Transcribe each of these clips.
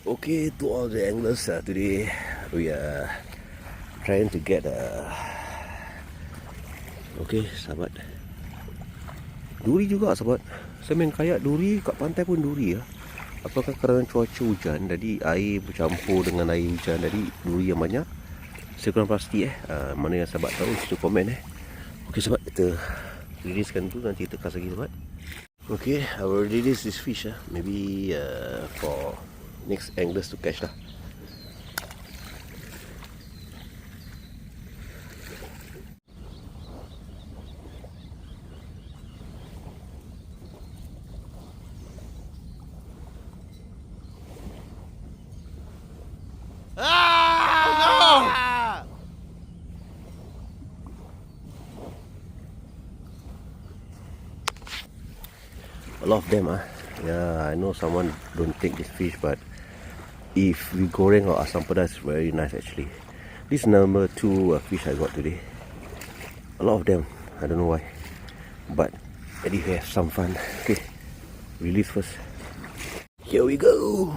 Okay, to all the anglers, today we are trying to get okay, sahabat, duri juga sahabat. Saya main kayak duri, kat pantai pun duri ya. Apakah kerana cuaca hujan, jadi air bercampur dengan air hujan, jadi duri yang banyak. Saya kurang pasti mana yang sahabat tahu, situ komen Okay sahabat, kita releasekan dulu, nanti kita kas lagi sahabat. Okay, I will release this fish maybe for next anglers to catch lah. A lot of them yeah, I know someone don't take this fish, but if we goreng or asam pedas, it's very nice actually. This is number 2 fish I got today. A lot of them, I don't know why, but at least we have some fun. Okay, release first. Here we go.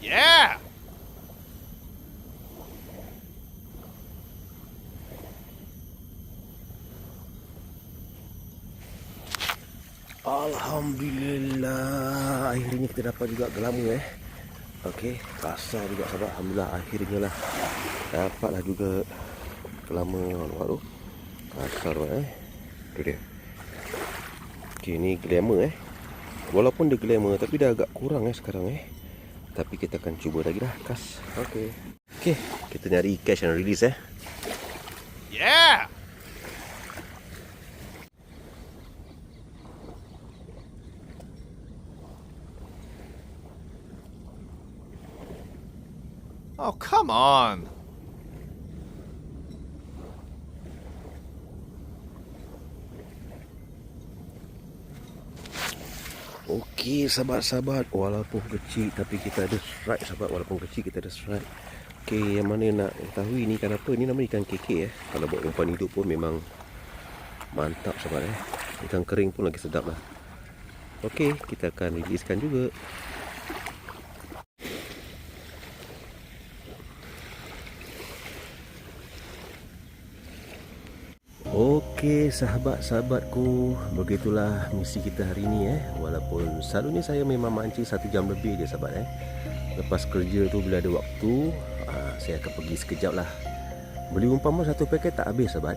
Yeah! Alhamdulillah, akhirnya kita dapat juga gelama Okey, kasar juga sahabat. Alhamdulillah, akhirnya lah dapatlah juga gelama. Nampak tu, kasar tu dia. Okey, ni glamour walaupun dia glamour tapi dah agak kurang sekarang tapi kita akan cuba lagi dah kas. Okey, kita nyari catch and release Yeah! Oh, come on. Okey sahabat-sahabat, walaupun kecil tapi kita ada strike sahabat. Walaupun kecil kita ada strike. Okey, yang mana nak tahu ini ikan apa? Ini nama ikan keke Kalau buat umpan hidup pun memang mantap sahabat Ikan kering pun lagi sedap lah. Okey, kita akan releasekan juga. Okey sahabat-sahabatku, begitulah misi kita hari ini Walaupun selalunya saya memang mancing 1 jam lebih je sahabat Lepas kerja tu bila ada waktu, saya akan pergi sekejap lah. Beli umpan pun 1 paket tak habis sahabat.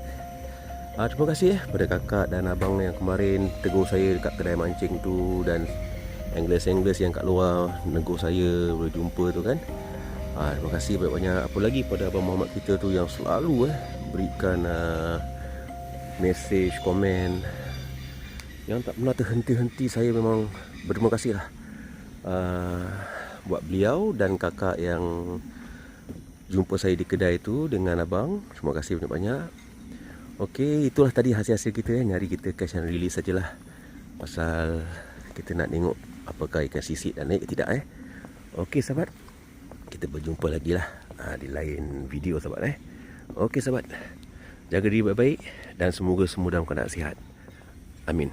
Terima kasih pada kakak dan abang yang kemarin tegur saya dekat kedai mancing tu, dan anglers-anglers yang kat luar negur saya boleh jumpa tu kan. Terima kasih banyak-banyak. Apa lagi pada Abang Muhammad kita tu yang selalu berikan mesej, komen yang tak pernah terhenti-henti. Saya memang berterima kasih lah buat beliau dan kakak yang jumpa saya di kedai tu dengan abang. Terima kasih banyak-banyak. Okey, itulah tadi hasil-hasil kita nyari kita catch and release sajalah. Pasal kita nak tengok apakah ikan sisit dan naik ke tidak Okey sahabat, kita berjumpa lagi lah di lain video sahabat Okey sahabat, jaga diri baik-baik dan semoga semua dalam keadaan sihat. Amin.